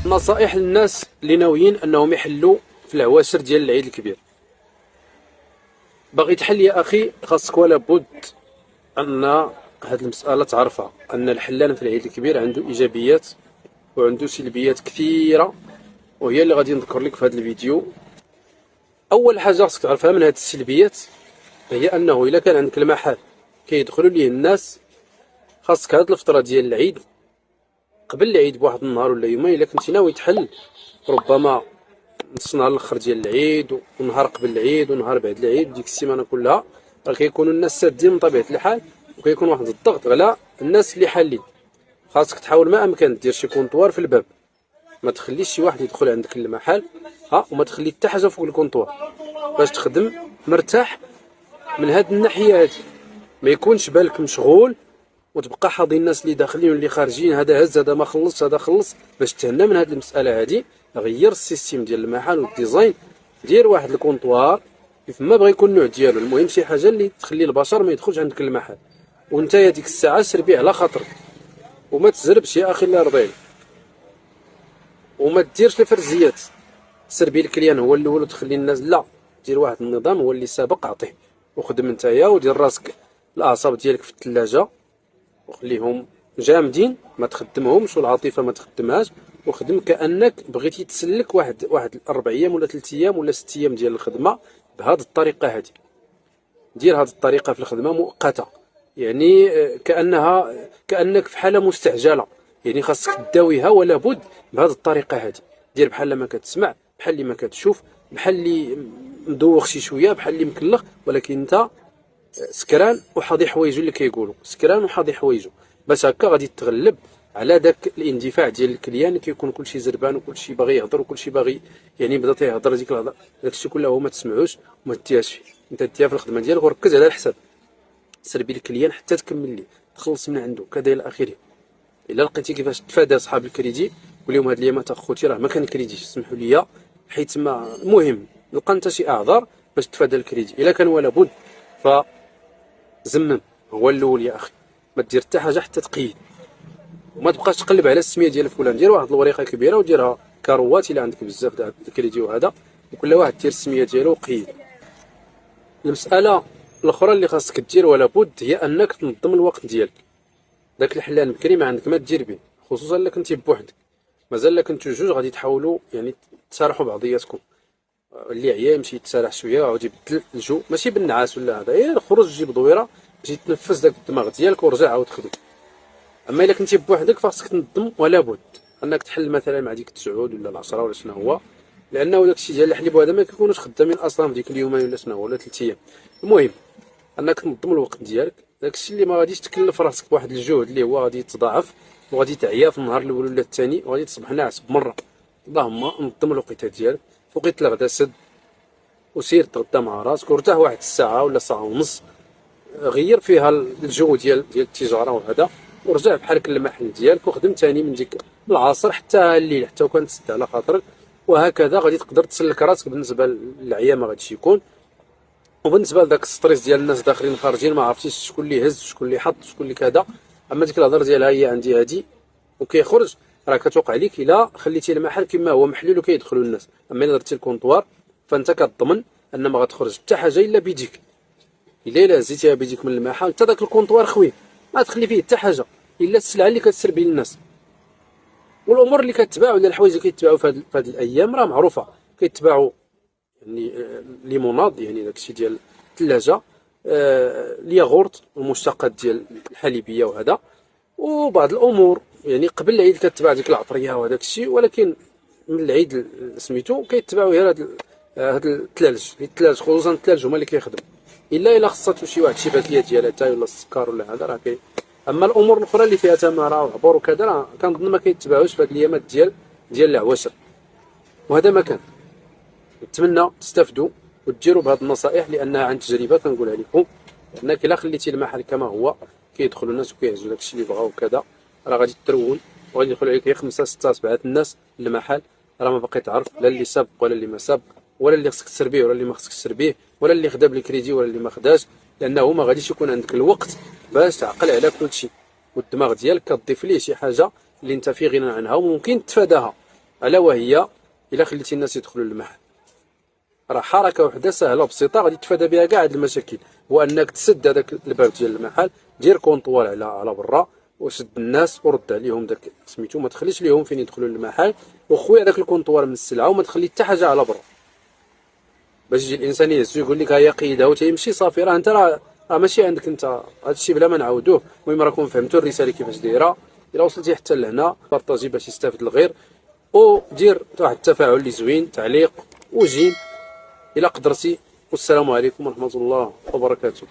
نصائح للناس اللي ناويين انهم يحلوا في العواشر ديال العيد الكبير. باغي تحل يا اخي، خاصك ولا بد ان هذه المساله تعرفها، ان الحلال في العيد الكبير عنده ايجابيات وعنده سلبيات كثيره، وهي اللي غادي نذكر لك في هذا الفيديو. اول حاجه خاصك تعرفها من هذه السلبيات هي انه الا كان عندك المحل كيدخلوا ليه الناس، خاصك هذه الفتره ديال العيد قبل العيد بواحد النهار ولا يومين الا كنتي ناوي تحل، ربما نص نهار الاخر ديال العيد ونهار قبل العيد ونهار بعد العيد، ديك السيمانه كلها راه كيكونوا الناس سادين من طبيعه الحال، وكيكون واحد الضغط على الناس اللي حالين. خاصك تحاول ما امكن دير شي كونطوار في الباب، ما تخليش شي واحد يدخل عندك المحل وما تخلي حتى حاجه فوق الكونطوار باش تخدم مرتاح. من هاد الناحيه هادي ما يكونش بالك مشغول وتبقى حاضي الناس اللي داخلين واللي خارجين، هذا هز هذا ما خلص هذا خلص. باش تهنى من هاد المساله هادي غير السيستيم ديال المحل والديزاين، دير واحد الكونطوار كيف ما بغى يكون النوع ديالو، المهم شي حاجه اللي تخلي البشر ما يدخلش عندك المحل، وانت ديك الساعه سربي على خاطرك وما تزربش يا اخي الله يرضي عليك، وما ديرش الفرزيات سربي الكليان هو الاول وتخلي الناس، لا، دير واحد النظام هو اللي سابق عطيه، وخدم نتايا ودير راسك الاعصاب ديالك في الثلاجه وخليهم جامدين ما تخدمهمش، والعاطفه ما تخدمهاش، وخدم كانك بغيتي تسلك واحد 4 ايام ولا 3 ايام ولا 6 ايام ديال الخدمه بهذه الطريقه هذه. دير هذه الطريقه في الخدمه مؤقته، يعني كانك في حاله مستعجله، يعني خاصك تداويها ولا بد بهذه الطريقه هذه. دير بحال ما كتسمع، بحال اللي ما كتشوف، بحال اللي مدوخ شي شويه، بحال اللي مكلخ، ولكن انت سكران وحاضي حوايجو اللي كيقولوا، سكران وحاضي حوايجو، باش هكا غادي تغلب على داك الاندفاع ديال الكليان اللي كيكون كلشي زربان وكلشي باغي يهضر وكلشي باغي، يعني بدا تيهضر ديك الهضره، داكشي كله هو ما تسمعوش وما تديهاش فيه. انت ديها في الخدمه ديالك وركز على الحساب، سربي الكليان حتى تكمل ليه، تخلص من عنده كذا الى اخره. الا لقيتي كيفاش تفادى صحاب الكريدي قول لهم هاد الايامات اخوتي راه ما كنكريديش، سمحوا لي، حيت ما المهم لقى انت شي اعذار باش تفادى الكريدي. الا كان ولا بد زمم هو الاول يا اخي، ما دير حتى حاجه حتى تقيد، وما تبقاش تقلب على السميه ديال فلان. دير واحد الوريقه كبيره وديرها كاروات الا عندك بزاف ديال الكريدي وهذا، وكل واحد دير السميه ديالو وقيد. المساله الاخرى اللي خاصك دير ولا بد هي انك تنظم الوقت ديالك. داك الحلال بكري ما عندك ما دير به، خصوصا الا كنتي بوحدك، مازال الا كنتو جوج غادي تحاولوا يعني تسارحوا بعضياتكم، اللي عيا يمشي يتسارح شويه وعاود يبدل الجو، ماشي بالنعاس ولا هذا، غير خرج جيب دويره باش تنفس داك الدماغ ديالك ورجع عاود خدم. اما الا كنتي بوحدك فخصك تنظم، ولا بد انك تحل مثلا مع ديك 9 ولا 10 ولا شنو هو، لانه داكشي ديال الحليب وهذا ما كيكونوش خدامين اصلا في ديك اليومين ولا شنو هو ولا 3 ايام. المهم انك تنظم الوقت ديالك، داكشي اللي ما غاديش تكلف راسك بواحد الجهد اللي هو غادي يتضاعف وغادي تعيا في النهار الاول ولا الثاني وغادي تصبح ناعس بمره. اللهم نظم الوقيته ديالك، وقيت الغدا سد وسير تغدى مع راسك وارتاح واحد الساعه ولا ساعه ونص، غير فيها الجو ديال التجاره وهذا، ورجع بحالك للمحل ديالك وخدم ثاني من ديك العصر حتى الليل، حتى وكان تسد على خاطرك، وهكذا غادي تقدر تسلك راسك. بالنسبه للعيا ما غاديش يكون، وبالنسبه لذاك الستريس ديال الناس داخلين خارجين ما عرفتيش شكون اللي هز شكون اللي حط شكون اللي كذا، اما ديك الهضره ديالها هي عندي هادي وكيخرج راه كتوقع لك الا خليتي المحل كما هو محلول وكيدخلوا الناس. اما الا درتي الكونطوار فانت كتضمن ان ما غتخرج حتى حاجه الا بيديك، الا هزيتيها بيديك من المحل حتى داك الكونطوار خوي ما تخلي فيه حتى حاجه الا السلعه اللي كتسربي للناس. والامور اللي كتباع ولا الحوايج اللي كيتباعوا في هذه الايام راه معروفه، كيتباعوا يعني ليموناد، يعني داكشي ديال الثلاجه، الياغورت والمشتقات ديال الحليبيه وهذا، وبعض الامور يعني قبل العيد كتباع ديك العطريه وهذاك الشيء، ولكن من العيد سميتو كيتباعوا غير هاد الثلج خصوصا الثلج هما اللي كيخدم، الا خصاتو شي واحد شي باكيه ديال اتاي ولا السكر ولا هذا راه اما الامور الاخرى اللي فيها تماره وعبور وكذا راه كنظن ما كيتباعوش في هاد الايامات ديال العواشر. وهذا ما كان، نتمنى تستافدوا وتجيروا بهذه النصائح لانها عن تجربه كنقولها لكم، لانك الا خليتي المحل كما هو كيدخلوا الناس وكيهزوا داكشي اللي بغاو وكذا راه غادي ترون وغادي يدخل عليك غير 5 6 7 الناس للمحل، راه ما باقي تعرف لا اللي سابق ولا اللي ما سابق ولا اللي خصك تسربيه ولا اللي ما خصكش تسربيه ولا اللي خدا بالكريدي ولا اللي ما خداش، لانه ما غاديش يكون عندك الوقت باش تعقل على كل شيء، والدماغ ديالك كتضيف ليه شي حاجه اللي انت في غنى عنها وممكن تتفاداها. الا وهي الا خليتي الناس يدخلوا للمحل، راه حركه وحده سهله بسيطه غادي تفادى بها كاع هاد المشاكل، هو انك تسد هذاك الباب ديال المحل، دير كونطوار على برا وسد الناس ورد عليهم داك سميتو، ما تخليش ليهم فين يدخلوا للمحل، وخوي هذاك الكونطوار من السلعه وما تخلي حتى حاجه على برا، باش يجي الانسان يهزو يقول لك ها هي قيدها وتيمشي صافي. راه انت راه ماشي عندك انت هذا الشيء بلا ما نعاودوه. المهم راكم فهمتوا الرساله كيفاش دايره. الا وصلتي حتى لهنا بارطاجي باش يستافد الغير، ودير واحد التفاعل اللي زوين، تعليق وجيم الى قدرتي. والسلام عليكم ورحمه الله وبركاته.